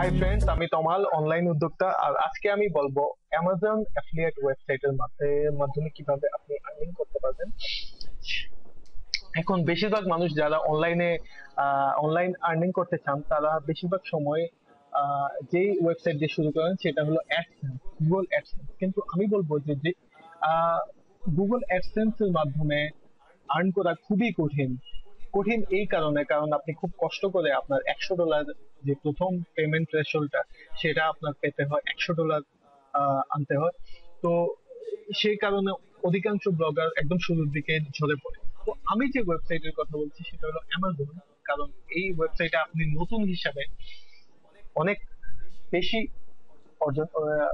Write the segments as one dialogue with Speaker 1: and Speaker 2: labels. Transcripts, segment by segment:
Speaker 1: Hi friends, আমি তমাল, online উদ্যোক্তা। আর আজকে আমি বলবো অ্যামাজন অ্যাফিলিয়েট ওয়েবসাইটের মাধ্যমে কিভাবে আপনি আর্নিং করতে পারবেন। এখন বেশিরভাগ মানুষ যারা অনলাইন আর্নিং করতে চান, তারা বেশিরভাগ সময় যেই ওয়েবসাইট দিয়ে শুরু করেন সেটা হলো অ্যাডসেন্স, গুগল অ্যাডসেন্স। কিন্তু আমি বলবো যে গুগল অ্যাডসেন্স এর মাধ্যমে আর্ন করা খুবই কঠিন। কঠিন এই কারণ আপনি খুব কষ্ট করে আপনার $100 যে প্রথম পেমেন্ট থ্রেশহোল্ডটা, সেটা আপনার পেতে হয়, $100 আনতে হয়। তো সেই কারণে অধিকাংশ ব্লগার একদম শুরুর দিকে ঝরে পড়ে। তো আমি যে ওয়েবসাইটের কথা বলছি সেটা হলো অ্যামাজন। কারণ এই ওয়েবসাইটে আপনি নতুন হিসাবে অনেক বেশি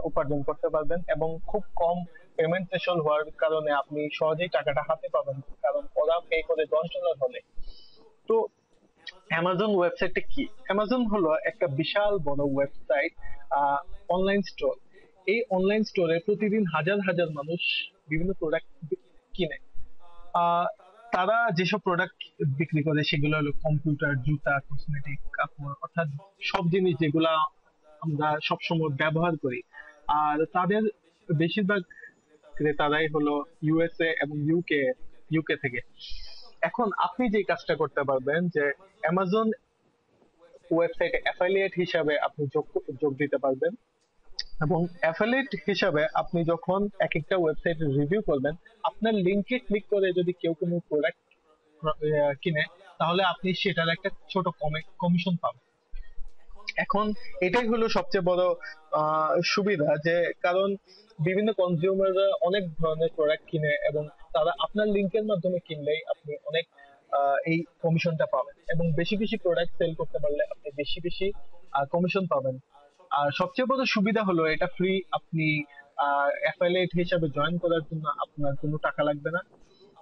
Speaker 1: উপার্জন করতে পারবেন, এবং খুব কম পেমেন্ট থ্রেশহোল্ড হওয়ার কারণে আপনি সহজেই টাকাটা হাতে পাবেন। কারণ ওরা পে করে $10 হলে। তো অ্যামাজন ওয়েবসাইটটা কি? অ্যামাজন হলো একটা বিশাল বড় ওয়েবসাইট, অনলাইন স্টোর। এই অনলাইন স্টোরে প্রতিদিন হাজার হাজার মানুষ বিভিন্ন প্রোডাক্ট কিনে। আহ, তারা যেসব প্রোডাক্ট বিক্রি করে সেগুলো হলো কম্পিউটার, জুতা, কসমেটিক, কাপড়, অর্থাৎ সব জিনিস যেগুলা আমরা সবসময় ব্যবহার করি। আর তাদের বেশিরভাগ ক্রেতারাই হলো ইউএসএ এবং ইউকে থেকে। এখন আপনি যে কাজটা করতে পারবেন যে অ্যামাজন ওয়েবসাইটে অ্যাফিলিয়েট হিসাবে আপনি যোগ দিতে পারবেন। এবং অ্যাফিলিয়েট হিসাবে আপনি যখন এক একটা ওয়েবসাইট রিভিউ করবেন, আপনার লিংকে ক্লিক করে যদি কেউ কোনো প্রোডাক্ট কিনে, তাহলে আপনি সেটার একটা ছোট কমিশন পাবেন। এখন এটাই হলো সবচেয়ে বড় সুবিধা, যে কারণ বিভিন্ন কনজিউমাররা অনেক ধরনের প্রোডাক্ট কিনে, এবং তারা আপনার লিংকের মাধ্যমে কিনলেই আপনি অনেক এই কমিশনটা পাবেন, এবং বেশি বেশি প্রোডাক্ট সেল করতে পারলে আপনি বেশি বেশি কমিশন পাবেন। আর সবচেয়ে বড় সুবিধা হলো এটা ফ্রি। আপনি অ্যাফিলিয়েট হিসাবে জয়েন করার জন্য আপনার কোনো টাকা লাগবে না।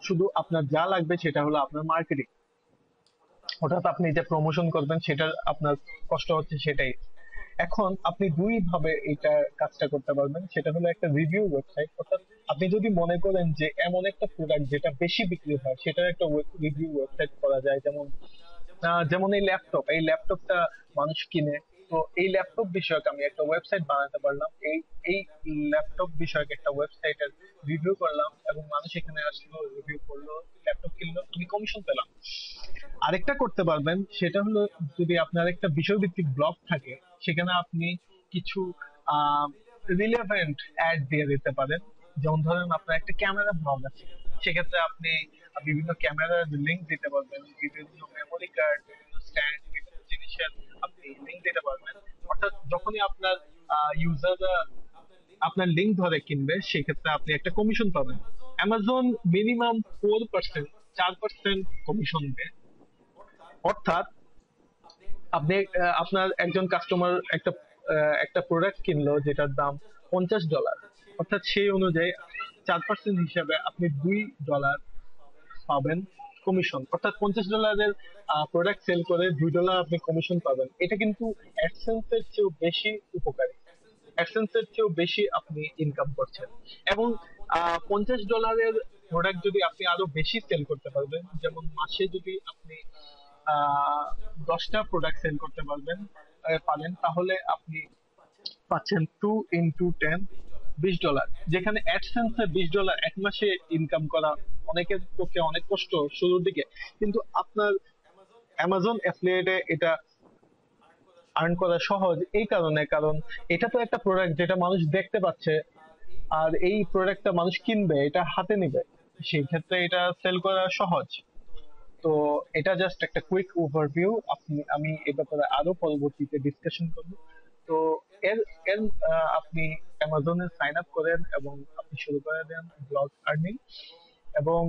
Speaker 1: শুধু আপনার যা লাগবে সেটা হলো আপনার মার্কেটিং, অর্থাৎ আপনি যে প্রমোশন করবেন সেটা আপনার কষ্ট হচ্ছে সেটাই। এখন আপনি দুই ভাবে এটা কাজটা করতে পারবেন। সেটা হলো একটা রিভিউ ওয়েবসাইট, অর্থাৎ আপনি যদি মনে করেন যে এমন একটা প্রোডাক্ট যেটা বেশি বিক্রি হয়, সেটার একটা রিভিউ ওয়েবসাইট করা যায়। যেমন এই ল্যাপটপটা মানুষ কিনে, তো এই ল্যাপটপ বিষয়ক আমি একটা ওয়েবসাইট বানাতে পারলাম। এই ল্যাপটপ বিষয়ক একটা ওয়েবসাইটের রিভিউ করলাম, এবং মানুষ এখানে আসলো, রিভিউ করলো, ল্যাপটপ কিনলো, আমি কমিশন পেলাম। আরেকটা করতে পারবেন, সেটা হলো যদি আপনার একটা বিষয়ভিত্তিক ব্লগ থাকে, সেখানে আপনি কিছু রিলেভেন্ট অ্যাড দিয়ে দিতে পারেন। যেমন ধরেন আপনার একটা ক্যামেরা ব্লগ আছে, সেক্ষেত্রে আপনি বিভিন্ন ক্যামেরার লিংক দিতে পারবেন, বিভিন্ন মেমোরি কার্ড, বিভিন্ন স্ট্যান্ড, বিভিন্ন জিনিসের আপনি লিংক দিতে পারবেন। অর্থাৎ যখনই আপনার ইউজাররা আপনার লিংক ধরে কিনবে, সেক্ষেত্রে আপনি একটা কমিশন পাবেন। অ্যামাজন মিনিমাম 4% কমিশন দেয়। অর্থাৎ আপনি আপনার একজন কাস্টমার একটা প্রোডাক্ট কিনলো যেটার দাম $50, অর্থাৎ সেই অনুযায়ী 4% হিসাবে আপনি $2 পাবেন কমিশন। অর্থাৎ $50 প্রোডাক্ট সেল করে $2 আপনি কমিশন পাবেন। এটা কিন্তু অ্যাডসেন্স এর চেয়েও বেশি উপকারী। অ্যাডসেন্স এর চেয়েও বেশি আপনি ইনকাম করছেন। এবং $50 প্রোডাক্ট যদি আপনি আরো বেশি সেল করতে পারবেন, যেমন মাসে যদি আপনি 10টা প্রোডাক্ট সেল করতে পারেন, তাহলে আপনি পাচ্ছেন 2 × 10, $20। যেখানে অ্যাডসেন্স এ $20 এক মাসে ইনকাম করা অনেকের পক্ষে অনেক কষ্ট শুরুর দিকে, কিন্তু আপনার অ্যামাজন অ্যাফিলিয়েটে এটা আর্ন করা সহজ। এই কারণ এটা তো একটা প্রোডাক্ট যেটা মানুষ দেখতে পাচ্ছে, আর এই প্রোডাক্টটা মানুষ কিনবে, এটা হাতে নিবে, সেই ক্ষেত্রে এটা সেল করা সহজ। তো এটা জাস্ট একটা কুইক ওভারভিউ। আমি এ ব্যাপারে আরো পরবর্তীতে ডিসকাশন করব। তো এর এর আপনি অ্যামাজনে সাইন আপ করেন এবং আপনি শুরু করে দেন ব্লগ আর্নিং। এবং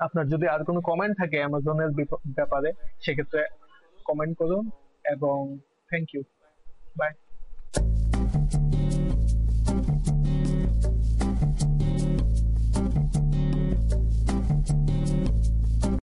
Speaker 1: আপনার যদি আর কোনো কমেন্ট থাকে অ্যামাজনের ব্যাপারে, সেক্ষেত্রে কমেন্ট করুন। এবং থ্যাংক ইউ। বাই।